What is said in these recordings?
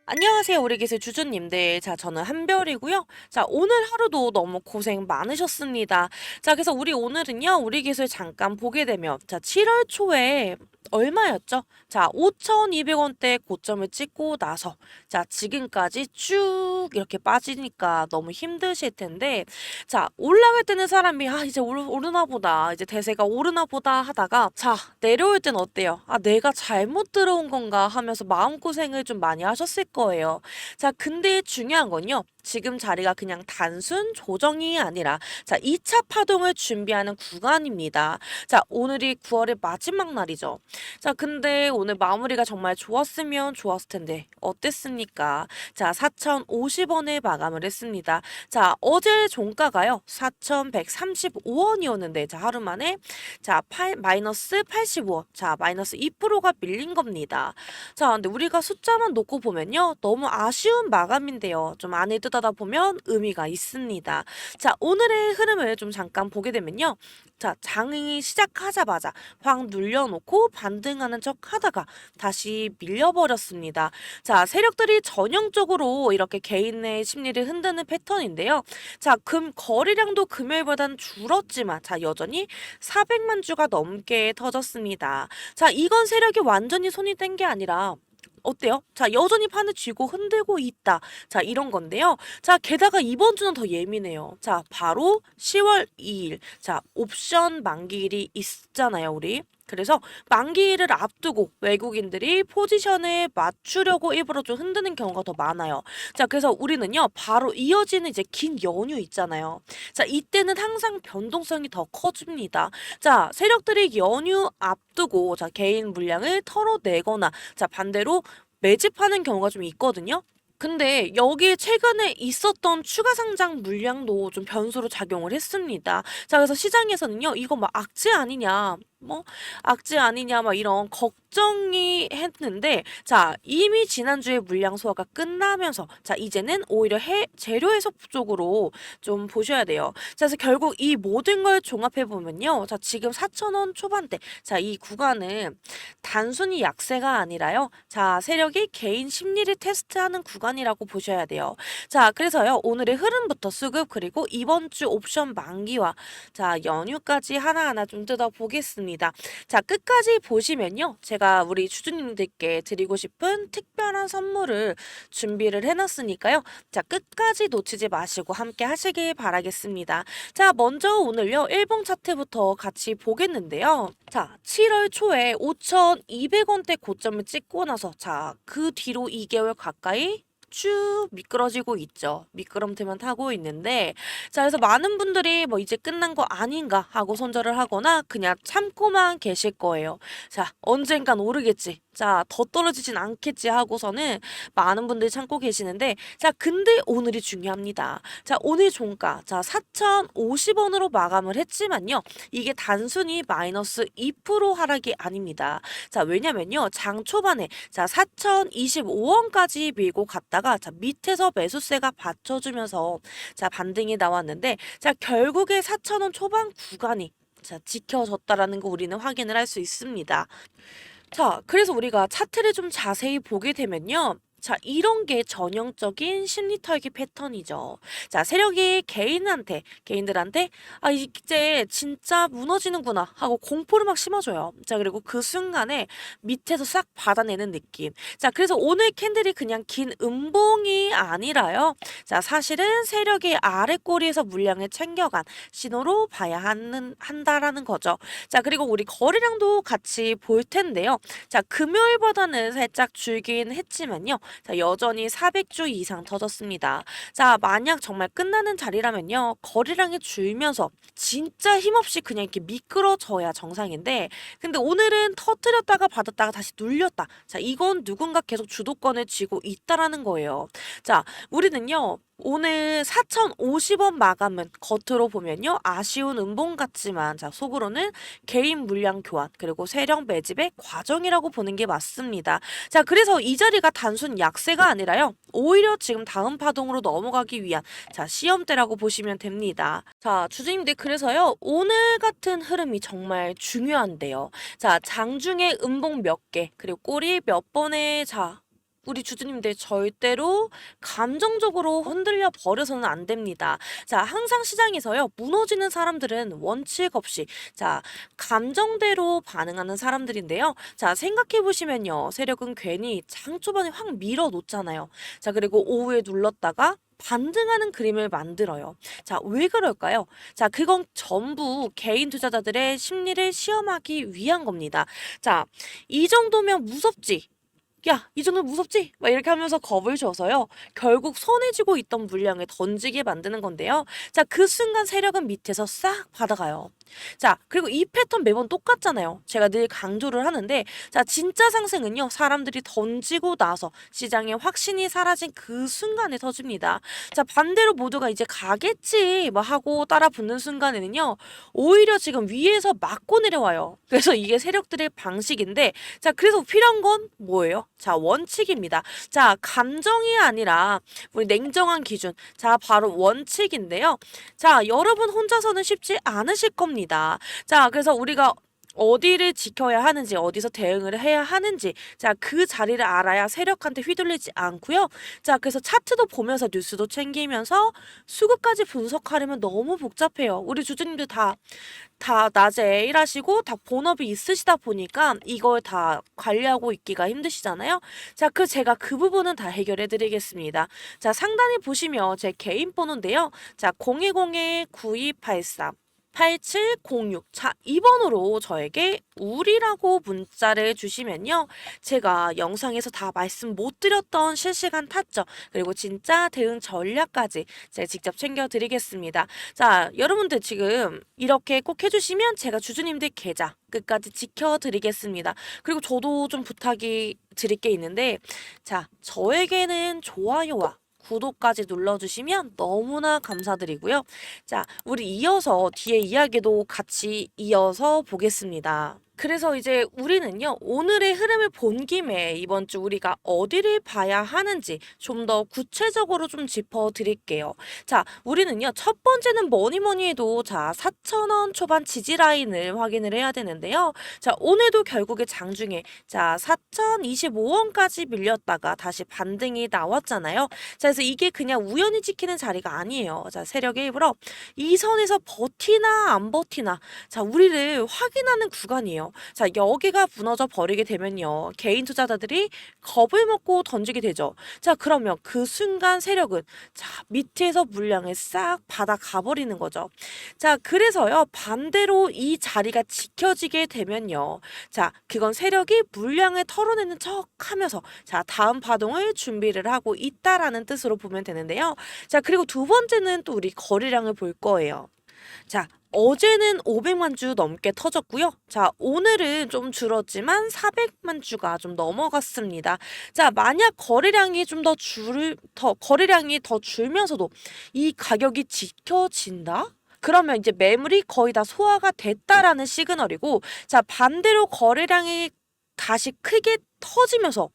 안녕하세요, 우리 기술 주주님들. 자, 저는 한별이고요. 자, 오늘 하루도 너무 고생 많으셨습니다. 자, 그래서 우리 오늘은요, 우리 기술 잠깐 보게 되면, 자, 7월 초에 얼마였죠? 자, 5,200원대 고점을 찍고 나서, 자, 지금까지 쭉 이렇게 빠지니까 너무 힘드실 텐데, 자, 올라갈 때는 사람이, 이제 오르나 보다, 이제 대세가 오르나 보다 하다가, 자, 내려올 땐 어때요? 내가 잘못 들어온 건가 하면서 마음고생을 좀 많이 하셨을 거예요. 자, 근데 중요한 건요. 지금 자리가 그냥 단순 조정이 아니라 자, 2차 파동을 준비하는 구간입니다. 자, 오늘이 9월의 마지막 날이죠. 자, 근데 오늘 마무리가 정말 좋았으면 좋았을 텐데 어땠습니까? 자, 4,050원에 마감을 했습니다. 자, 어제 종가가요. 4,135원이었는데 자, 하루 만에 자, 마이너스 85원. 자, 마이너스 2%가 밀린 겁니다. 자, 근데 우리가 숫자만 놓고 보면요. 너무 아쉬운 마감인데요. 좀 안에 뜯어다 보면 의미가 있습니다. 자, 오늘의 흐름을 좀 잠깐 보게 되면요. 자, 장이 시작하자마자 확 눌려놓고 반등하는 척 하다가 다시 밀려버렸습니다. 자, 세력들이 전형적으로 이렇게 개인의 심리를 흔드는 패턴인데요. 자, 거래량도 금요일보단 줄었지만, 자, 여전히 400만 주가 넘게 터졌습니다. 자, 이건 세력이 완전히 손이 뗀 게 아니라 어때요? 자, 여전히 판을 쥐고 흔들고 있다. 자, 이런 건데요. 자, 게다가 이번 주는 더 예민해요. 자, 바로 10월 2일. 자, 옵션 만기일이 있잖아요, 우리. 그래서 만기일을 앞두고 외국인들이 포지션을 맞추려고 일부러 좀 흔드는 경우가 더 많아요. 자, 그래서 우리는요, 바로 이어지는 이제 긴 연휴 있잖아요. 자, 이때는 항상 변동성이 더 커집니다. 자, 세력들이 연휴 앞두고 자, 개인 물량을 털어내거나 자, 반대로 매집하는 경우가 좀 있거든요. 근데 여기에 최근에 있었던 추가 상장 물량도 좀 변수로 작용을 했습니다. 자, 그래서 시장에서는요, 이거 막 악재 아니냐, 뭐, 악재 아니냐, 막 이런 걱정이 했는데, 자, 이미 지난주에 물량 소화가 끝나면서, 자, 이제는 오히려 재료 해석 쪽으로 좀 보셔야 돼요. 자, 그래서 결국 이 모든 걸 종합해보면요, 자, 지금 4,000원 초반대, 자, 이 구간은 단순히 약세가 아니라요. 자, 세력이 개인 심리를 테스트하는 구간이라고 보셔야 돼요. 자, 그래서요. 오늘의 흐름부터 수급 그리고 이번 주 옵션 만기와 자, 연휴까지 하나하나 좀 뜯어보겠습니다. 자, 끝까지 보시면요. 제가 우리 주주님들께 드리고 싶은 특별한 선물을 준비를 해놨으니까요. 자, 끝까지 놓치지 마시고 함께 하시길 바라겠습니다. 자, 먼저 오늘요. 일봉 차트부터 같이 보겠는데요. 자, 7월 초에 5,200원대 고점을 찍고 나서 자, 그 뒤로 2개월 가까이 쭉 미끄러지고 있죠. 미끄럼틀만 타고 있는데 자, 그래서 많은 분들이 뭐 이제 끝난 거 아닌가 하고 손절을 하거나 그냥 참고만 계실 거예요. 자, 언젠간 오르겠지. 자, 더 떨어지진 않겠지 하고서는 많은 분들이 참고 계시는데 자, 근데 오늘이 중요합니다. 자, 오늘 종가 자, 4,050원으로 마감을 했지만요. 이게 단순히 마이너스 2% 하락이 아닙니다. 자, 왜냐면요. 장 초반에 자, 4,025원까지 밀고 갔다가 자, 밑에서 매수세가 받쳐주면서 자, 반등이 나왔는데 자, 결국에 4,000원 초반 구간이 자, 지켜졌다라는 거 우리는 확인을 할 수 있습니다. 자, 그래서 우리가 차트를 좀 자세히 보게 되면요. 자, 이런 게 전형적인 심리 털기 패턴이죠. 자, 세력이 개인들한테, 이제 진짜 무너지는구나 하고 공포를 막 심어줘요. 자, 그리고 그 순간에 밑에서 싹 받아내는 느낌. 자, 그래서 오늘 캔들이 그냥 긴 음봉이 아니라요. 자, 사실은 세력이 아래 꼬리에서 물량을 챙겨간 신호로 봐야 한다라는 거죠. 자, 그리고 우리 거래량도 같이 볼 텐데요. 자, 금요일보다는 살짝 줄긴 했지만요. 자, 여전히 400주 이상 터졌습니다. 자, 만약 정말 끝나는 자리라면요. 거래량이 줄면서 진짜 힘없이 그냥 이렇게 미끄러져야 정상인데 근데 오늘은 터뜨렸다가 받았다가 다시 눌렸다. 자, 이건 누군가 계속 주도권을 쥐고 있다라는 거예요. 자, 우리는요. 오늘 4,050원 마감은 겉으로 보면요. 아쉬운 음봉 같지만 자, 속으로는 개인 물량 교환 그리고 세력 매집의 과정이라고 보는 게 맞습니다. 자, 그래서 이 자리가 단순 약세가 아니라요. 오히려 지금 다음 파동으로 넘어가기 위한 자, 시험대라고 보시면 됩니다. 자, 주주님들 그래서요. 오늘 같은 흐름이 정말 중요한데요. 자, 장중에 음봉 몇 개, 그리고 꼬리 몇 번의 자, 우리 주주님들 절대로 감정적으로 흔들려 버려서는 안 됩니다. 자, 항상 시장에서요, 무너지는 사람들은 원칙 없이, 자, 감정대로 반응하는 사람들인데요. 자, 생각해 보시면요. 세력은 괜히 장 초반에 확 밀어 놓잖아요. 자, 그리고 오후에 눌렀다가 반등하는 그림을 만들어요. 자, 왜 그럴까요? 자, 그건 전부 개인 투자자들의 심리를 시험하기 위한 겁니다. 자, 이 정도면 무섭지? 야, 이 정도 무섭지? 막 이렇게 하면서 겁을 줘서요. 결국 손에 쥐고 있던 물량을 던지게 만드는 건데요. 자, 그 순간 세력은 밑에서 싹 받아가요. 자, 그리고 이 패턴 매번 똑같잖아요. 제가 늘 강조를 하는데, 자, 진짜 상승은요, 사람들이 던지고 나서 시장에 확신이 사라진 그 순간에 터집니다. 자, 반대로 모두가 이제 가겠지, 뭐 하고 따라 붙는 순간에는요, 오히려 지금 위에서 맞고 내려와요. 그래서 이게 세력들의 방식인데, 자, 그래서 필요한 건 뭐예요? 자, 원칙입니다. 자, 감정이 아니라 우리 냉정한 기준. 자, 바로 원칙인데요. 자, 여러분 혼자서는 쉽지 않으실 겁니다. 자, 그래서 우리가 어디를 지켜야 하는지, 어디서 대응을 해야 하는지, 자, 그 자리를 알아야 세력한테 휘둘리지 않고요. 자, 그래서 차트도 보면서 뉴스도 챙기면서 수급까지 분석하려면 너무 복잡해요. 우리 주주님들 다 낮에 일하시고 다 본업이 있으시다 보니까 이걸 다 관리하고 있기가 힘드시잖아요. 자, 제가 그 부분은 다 해결해 드리겠습니다. 자, 상단에 보시면 제 개인 번호인데요. 자, 010-9283 8706. 자, 이 번호로 저에게 우리라고 문자를 주시면요. 제가 영상에서 다 말씀 못 드렸던 실시간 타점, 그리고 진짜 대응 전략까지 제가 직접 챙겨드리겠습니다. 자, 여러분들 지금 이렇게 꼭 해주시면 제가 주주님들 계좌 끝까지 지켜드리겠습니다. 그리고 저도 좀 부탁이 드릴 게 있는데, 자, 저에게는 좋아요와 구독까지 눌러주시면 너무나 감사드리고요. 자, 우리 이어서 뒤에 이야기도 같이 이어서 보겠습니다. 그래서 이제 우리는요, 오늘의 흐름을 본 김에 이번 주 우리가 어디를 봐야 하는지 좀 더 구체적으로 좀 짚어드릴게요. 자, 우리는요, 첫 번째는 뭐니 해도 자, 4,000원 초반 지지 라인을 확인을 해야 되는데요. 자, 오늘도 결국에 장중에 자, 4,025원까지 밀렸다가 다시 반등이 나왔잖아요. 자, 그래서 이게 그냥 우연히 지키는 자리가 아니에요. 자, 세력의 일부러 이 선에서 버티나 안 버티나, 자, 우리를 확인하는 구간이에요. 자, 여기가 무너져 버리게 되면요, 개인 투자자들이 겁을 먹고 던지게 되죠. 자, 그러면 그 순간 세력은 자, 밑에서 물량을 싹 받아 가버리는 거죠. 자, 그래서요, 반대로 이 자리가 지켜지게 되면요, 자, 그건 세력이 물량을 털어내는 척 하면서 자, 다음 파동을 준비를 하고 있다라는 뜻으로 보면 되는데요. 자, 그리고 두 번째는 또 우리 거래량을 볼 거예요. 자, 어제는 500만 주 넘게 터졌고요. 자, 오늘은 좀 줄었지만 400만 주가 좀 넘어갔습니다. 자, 만약 거래량이 거래량이 더 줄면서도 이 가격이 지켜진다? 그러면 이제 매물이 거의 다 소화가 됐다라는 시그널이고, 자, 반대로 거래량이 다시 크게 터지면서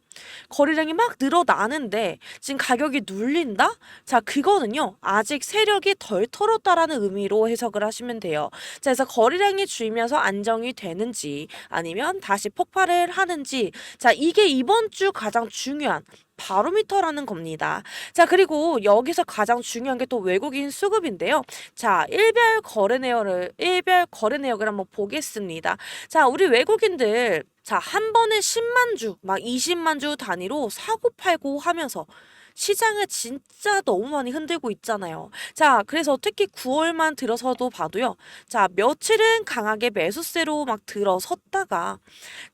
거래량이 막 늘어나는데 지금 가격이 눌린다? 자, 그거는요, 아직 세력이 덜 털었다라는 의미로 해석을 하시면 돼요. 자, 그래서 거래량이 줄면서 안정이 되는지 아니면 다시 폭발을 하는지, 자, 이게 이번 주 가장 중요한 바로미터라는 겁니다. 자, 그리고 여기서 가장 중요한 게 또 외국인 수급인데요. 자, 일별 거래 내역을 한번 보겠습니다. 자, 우리 외국인들 자, 한 번에 10만 주, 막 20만 주 단위로 사고 팔고 하면서 시장을 진짜 너무 많이 흔들고 있잖아요. 자, 그래서 특히 9월만 들어서도 봐도요. 자, 며칠은 강하게 매수세로 막 들어섰다가,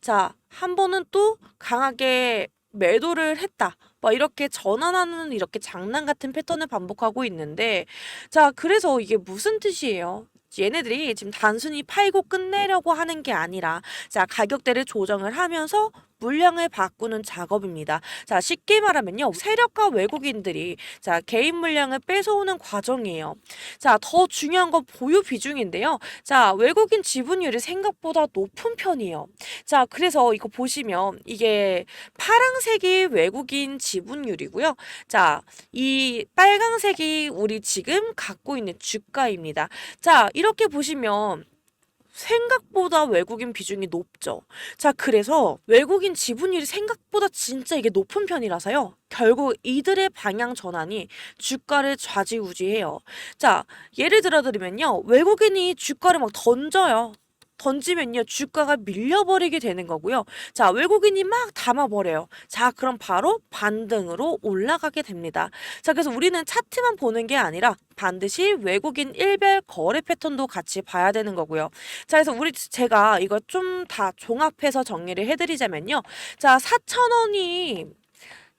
자, 한 번은 또 강하게 매도를 했다. 막 이렇게 전환하는 이렇게 장난 같은 패턴을 반복하고 있는데, 자, 그래서 이게 무슨 뜻이에요? 얘네들이 지금 단순히 팔고 끝내려고 하는 게 아니라, 자, 가격대를 조정을 하면서 물량을 바꾸는 작업입니다. 자, 쉽게 말하면요, 세력과 외국인들이 자, 개인 물량을 뺏어오는 과정이에요. 자, 더 중요한 건 보유 비중인데요. 자, 외국인 지분율이 생각보다 높은 편이에요. 자, 그래서 이거 보시면 이게 파랑색이 외국인 지분율이고요. 자, 이 빨강색이 우리 지금 갖고 있는 주가입니다. 자, 이렇게 보시면 생각보다 외국인 비중이 높죠. 자, 그래서 외국인 지분율이 생각보다 진짜 이게 높은 편이라서요. 결국 이들의 방향 전환이 주가를 좌지우지해요. 자, 예를 들어 드리면요. 외국인이 주가를 막 던져요. 던지면요, 주가가 밀려버리게 되는 거고요. 자, 외국인이 막 담아버려요. 자, 그럼 바로 반등으로 올라가게 됩니다. 자, 그래서 우리는 차트만 보는 게 아니라 반드시 외국인 일별 거래 패턴도 같이 봐야 되는 거고요. 자, 그래서 제가 이거 좀 다 종합해서 정리를 해드리자면요. 자, 4,000원이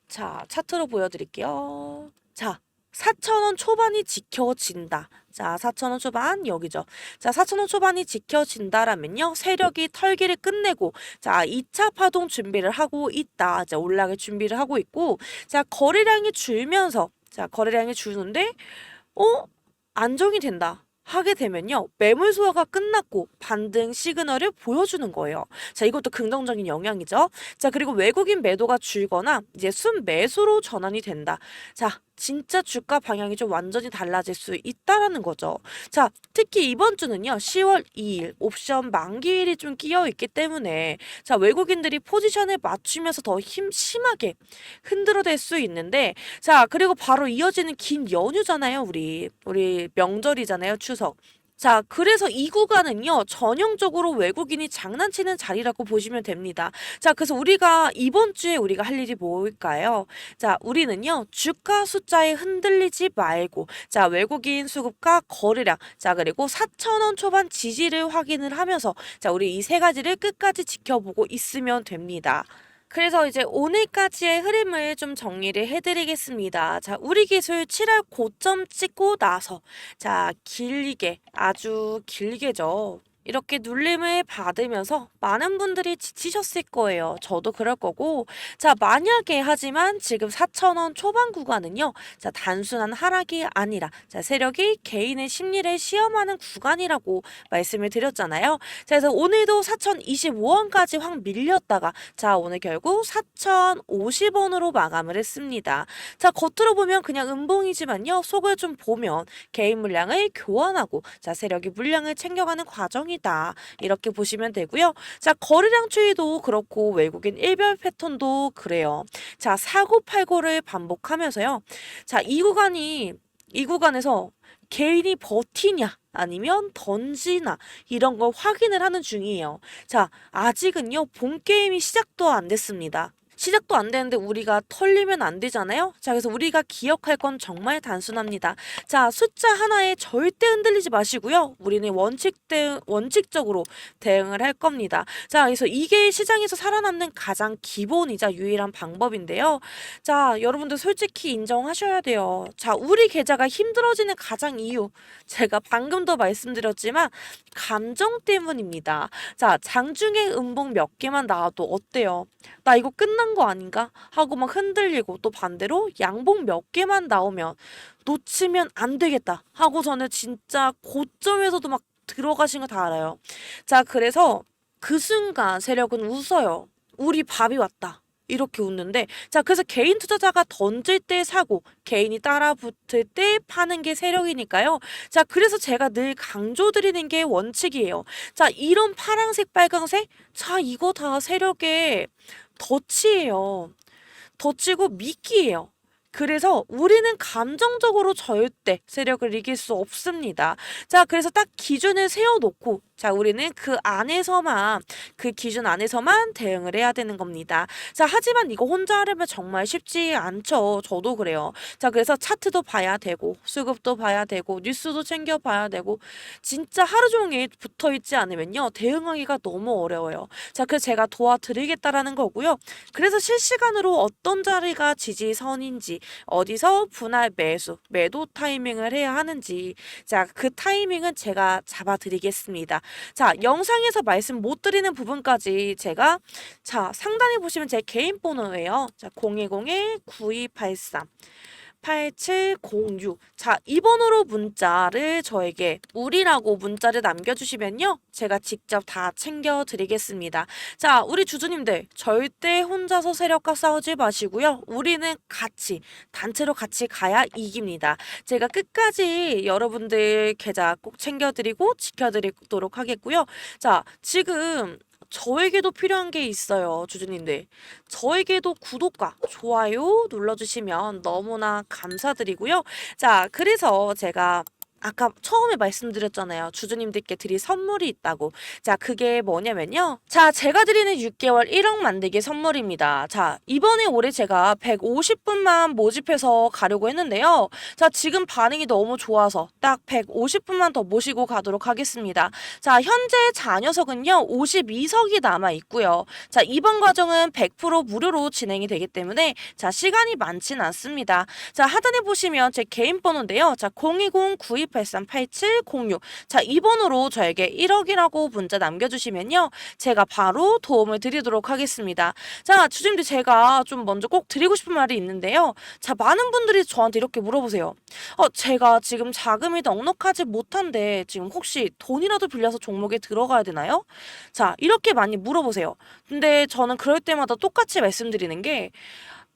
자, 차트로 보여드릴게요. 자, 4,000원 초반이 지켜진다. 자, 4,000원 초반 여기죠. 자, 4,000원 초반이 지켜진다라면요. 세력이 털기를 끝내고 자, 2차 파동 준비를 하고 있다. 자, 올라갈 준비를 하고 있고 자, 거래량이 줄면서 자, 거래량이 줄는데 안정이 된다. 하게 되면요. 매물 소화가 끝났고 반등 시그널을 보여주는 거예요. 자, 이것도 긍정적인 영향이죠. 자, 그리고 외국인 매도가 줄거나 이제 순매수로 전환이 된다. 자, 진짜 주가 방향이 좀 완전히 달라질 수 있다라는 거죠. 자, 특히 이번 주는요. 10월 2일 옵션 만기일이 좀 끼어 있기 때문에 자, 외국인들이 포지션을 맞추면서 더 심하게 흔들어댈 수 있는데 자, 그리고 바로 이어지는 긴 연휴잖아요. 우리 명절이잖아요. 추석. 자, 그래서 이 구간은요, 전형적으로 외국인이 장난치는 자리라고 보시면 됩니다. 자, 그래서 우리가 이번 주에 우리가 할 일이 뭘까요? 자, 우리는요, 주가 숫자에 흔들리지 말고, 자, 외국인 수급과 거래량, 자, 그리고 4,000원 초반 지지를 확인을 하면서, 자, 우리 이 세 가지를 끝까지 지켜보고 있으면 됩니다. 그래서 이제 오늘까지의 흐름을 좀 정리를 해드리겠습니다. 자, 우리 기술 7월 고점 찍고 나서 자, 길게 아주 길게죠. 이렇게 눌림을 받으면서 많은 분들이 지치셨을 거예요. 저도 그럴 거고. 자, 만약에 하지만 지금 4,000원 초반 구간은요. 자, 단순한 하락이 아니라 자, 세력이 개인의 심리를 시험하는 구간이라고 말씀을 드렸잖아요. 자, 그래서 오늘도 4,025원까지 확 밀렸다가 자, 오늘 결국 4,050원으로 마감을 했습니다. 자, 겉으로 보면 그냥 음봉이지만요. 속을 좀 보면 개인 물량을 교환하고 자, 세력이 물량을 챙겨가는 과정이다. 이렇게 보시면 되고요. 자, 거래량 추이도 그렇고 외국인 일별 패턴도 그래요. 자, 사고팔고를 반복하면서요. 자, 이 구간에서 개인이 버티냐 아니면 던지나 이런 걸 확인을 하는 중이에요. 자, 아직은요. 본 게임이 시작도 안 됐습니다. 시작도 안 되는데 우리가 털리면 안 되잖아요. 자, 그래서 우리가 기억할 건 정말 단순합니다. 자, 숫자 하나에 절대 흔들리지 마시고요. 우리는 원칙적으로 대응을 할 겁니다. 자, 그래서 이게 시장에서 살아남는 가장 기본이자 유일한 방법인데요. 자, 여러분들 솔직히 인정하셔야 돼요. 자, 우리 계좌가 힘들어지는 가장 이유. 제가 방금도 말씀드렸지만 감정 때문입니다. 자, 장중에 음봉 몇 개만 나와도 어때요? 나 이거 끝난 거 아닌가? 하고 막 흔들리고 또 반대로 양봉 몇 개만 나오면 놓치면 안 되겠다 하고 저는 진짜 고점에서도 막 들어가신 거 다 알아요. 자, 그래서 그 순간 세력은 웃어요. 우리 밥이 왔다. 이렇게 웃는데 자, 그래서 개인 투자자가 던질 때 사고 개인이 따라 붙을 때 파는 게 세력이니까요. 자, 그래서 제가 늘 강조드리는 게 원칙이에요. 자, 이런 파랑색 빨강색 자, 이거 다 세력의 덫이에요. 덫이고 미끼예요. 그래서 우리는 감정적으로 절대 세력을 이길 수 없습니다. 자, 그래서 딱 기준을 세워놓고 자, 우리는 그 기준 안에서만 대응을 해야 되는 겁니다. 자, 하지만 이거 혼자 하려면 정말 쉽지 않죠. 저도 그래요. 자, 그래서 차트도 봐야 되고, 수급도 봐야 되고, 뉴스도 챙겨봐야 되고, 진짜 하루 종일 붙어 있지 않으면요. 대응하기가 너무 어려워요. 자, 그래서 제가 도와드리겠다라는 거고요. 그래서 실시간으로 어떤 자리가 지지선인지, 어디서 분할 매도 타이밍을 해야 하는지, 자, 그 타이밍은 제가 잡아드리겠습니다. 자, 영상에서 말씀 못 드리는 부분까지 제가 자, 상단에 보시면 제 개인 번호예요. 자, 010-9283 8706. 자, 2번으로 문자를 저에게 우리라고 문자를 남겨주시면요. 제가 직접 다 챙겨드리겠습니다. 자, 우리 주주님들 절대 혼자서 세력과 싸우지 마시고요. 우리는 같이 단체로 같이 가야 이깁니다. 제가 끝까지 여러분들 계좌 꼭 챙겨드리고 지켜드리도록 하겠고요. 자, 지금 저에게도 필요한 게 있어요, 주주님들. 저에게도 구독과 좋아요 눌러주시면 너무나 감사드리고요. 자, 그래서 제가 아까 처음에 말씀드렸잖아요. 주주님들께 드릴 선물이 있다고. 자, 그게 뭐냐면요. 자, 제가 드리는 6개월 1억 만들기 선물입니다. 자, 이번에 올해 제가 150분만 모집해서 가려고 했는데요. 자, 지금 반응이 너무 좋아서 딱 150분만 더 모시고 가도록 하겠습니다. 자, 현재 잔여석은요. 52석이 남아 있고요. 자, 이번 과정은 100% 무료로 진행이 되기 때문에 자, 시간이 많진 않습니다. 자, 하단에 보시면 제 개인 번호인데요. 자, 010-9283-8706. 자, 이번으로 저에게 1억이라고 문자 남겨주시면요. 제가 바로 도움을 드리도록 하겠습니다. 자, 주주님들 제가 좀 먼저 꼭 드리고 싶은 말이 있는데요. 자, 많은 분들이 저한테 이렇게 물어보세요. 제가 지금 자금이 넉넉하지 못한데 지금 혹시 돈이라도 빌려서 종목에 들어가야 되나요? 자, 이렇게 많이 물어보세요. 근데 저는 그럴 때마다 똑같이 말씀드리는 게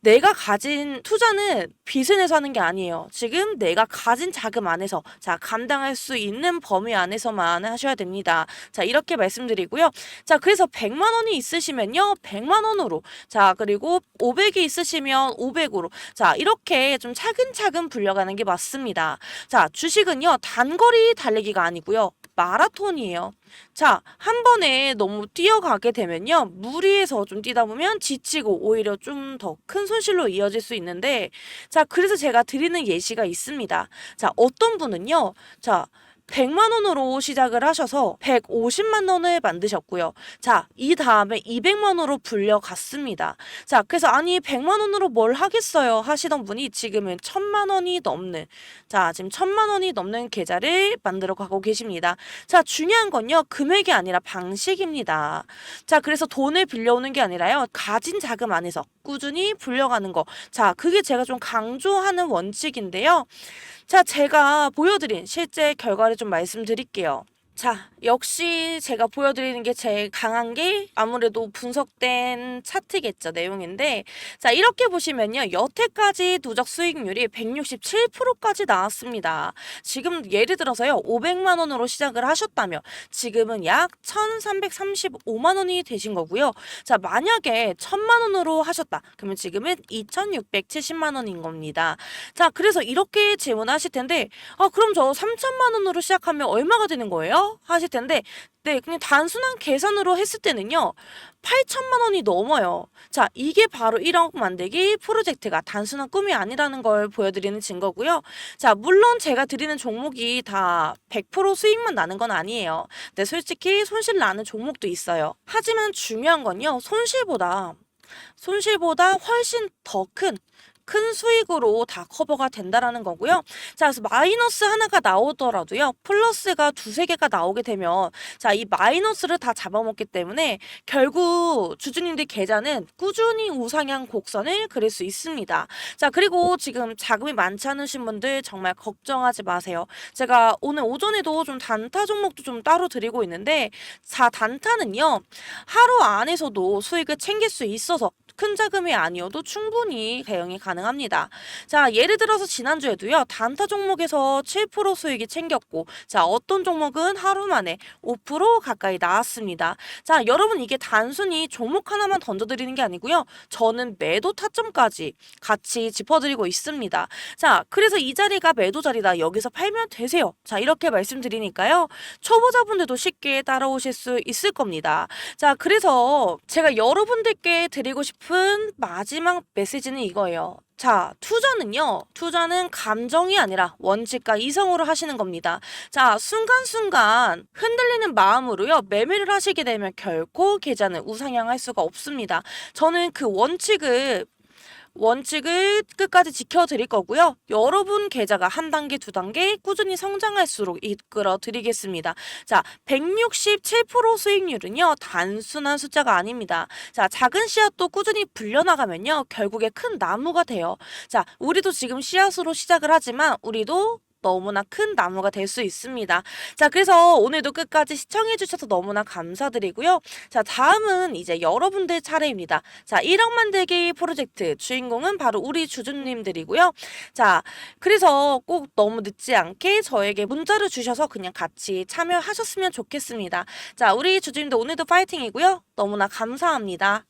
내가 가진 투자는 빚을 내서 하는 게 아니에요. 지금 내가 가진 자금 안에서 자, 감당할 수 있는 범위 안에서만 하셔야 됩니다. 자, 이렇게 말씀드리고요. 자, 그래서 100만 원이 있으시면요. 100만 원으로. 자, 그리고 500이 있으시면 500으로. 자, 이렇게 좀 차근차근 불려가는 게 맞습니다. 자, 주식은요. 단거리 달리기가 아니고요. 마라톤이에요. 자, 한 번에 너무 뛰어가게 되면요. 무리해서 좀 뛰다 보면 지치고 오히려 좀 더 큰 손실로 이어질 수 있는데 자, 그래서 제가 드리는 예시가 있습니다. 자, 어떤 분은요. 자, 100만 원으로 시작을 하셔서 150만 원을 만드셨고요. 자, 이 다음에 200만 원으로 불려갔습니다. 자, 그래서 아니 100만 원으로 뭘 하겠어요 하시던 분이 지금은 1000만 원이 넘는 자, 지금 1000만 원이 넘는 계좌를 만들어 가고 계십니다. 자, 중요한 건요. 금액이 아니라 방식입니다. 자, 그래서 돈을 빌려오는 게 아니라요. 가진 자금 안에서 꾸준히 불려가는 거. 자, 그게 제가 좀 강조하는 원칙인데요. 자, 제가 보여드린 실제 결과를 좀 말씀드릴게요. 자, 역시 제가 보여드리는 게 제일 강한 게 아무래도 분석된 차트겠죠, 내용인데 자, 이렇게 보시면요. 여태까지 누적 수익률이 167%까지 나왔습니다. 지금 예를 들어서요. 500만 원으로 시작을 하셨다면 지금은 약 1335만 원이 되신 거고요. 자, 만약에 1000만 원으로 하셨다. 그러면 지금은 2670만 원인 겁니다. 자, 그래서 이렇게 질문하실 텐데 그럼 저 3000만 원으로 시작하면 얼마가 되는 거예요? 하실 텐데 네, 그냥 단순한 계산으로 했을 때는요. 8천만 원이 넘어요. 자, 이게 바로 1억 만들기 프로젝트가 단순한 꿈이 아니라는 걸 보여드리는 증거고요. 자, 물론 제가 드리는 종목이 다 100% 수익만 나는 건 아니에요. 근데 솔직히 손실 나는 종목도 있어요. 하지만 중요한 건요. 손실보다 훨씬 더 큰 수익으로 다 커버가 된다라는 거고요. 자, 그래서 마이너스 하나가 나오더라도요. 플러스가 두세 개가 나오게 되면 자, 이 마이너스를 다 잡아먹기 때문에 결국 주주님들 계좌는 꾸준히 우상향 곡선을 그릴 수 있습니다. 자, 그리고 지금 자금이 많지 않으신 분들 정말 걱정하지 마세요. 제가 오늘 오전에도 좀 단타 종목도 좀 따로 드리고 있는데 자, 단타는요. 하루 안에서도 수익을 챙길 수 있어서 큰 자금이 아니어도 충분히 대응이 가능합니다. 자, 예를 들어서 지난주에도요. 단타 종목에서 7% 수익이 챙겼고 자, 어떤 종목은 하루 만에 5% 가까이 나왔습니다. 자, 여러분 이게 단순히 종목 하나만 던져드리는 게 아니고요. 저는 매도 타점까지 같이 짚어드리고 있습니다. 자, 그래서 이 자리가 매도 자리다. 여기서 팔면 되세요. 자, 이렇게 말씀드리니까요. 초보자분들도 쉽게 따라오실 수 있을 겁니다. 자, 그래서 제가 여러분들께 드리고 싶은 마지막 메시지는 이거예요. 자, 투자는 감정이 아니라 원칙과 이성으로 하시는 겁니다. 자, 순간순간 흔들리는 마음으로요, 매매를 하시게 되면 결코 계좌는 우상향할 수가 없습니다. 저는 그 원칙을 원칙을 끝까지 지켜드릴 거고요. 여러분 계좌가 한 단계, 두 단계 꾸준히 성장할수록 이끌어 드리겠습니다. 자, 167% 수익률은요, 단순한 숫자가 아닙니다. 자, 작은 씨앗도 꾸준히 불려나가면요, 결국에 큰 나무가 돼요. 자, 우리도 지금 씨앗으로 시작을 하지만 우리도 너무나 큰 나무가 될 수 있습니다. 자, 그래서 오늘도 끝까지 시청해주셔서 너무나 감사드리고요. 자, 다음은 이제 여러분들 차례입니다. 자, 1억 만들기 프로젝트 주인공은 바로 우리 주주님들이고요. 자, 그래서 꼭 너무 늦지 않게 저에게 문자를 주셔서 그냥 같이 참여하셨으면 좋겠습니다. 자, 우리 주주님들 오늘도 파이팅이고요. 너무나 감사합니다.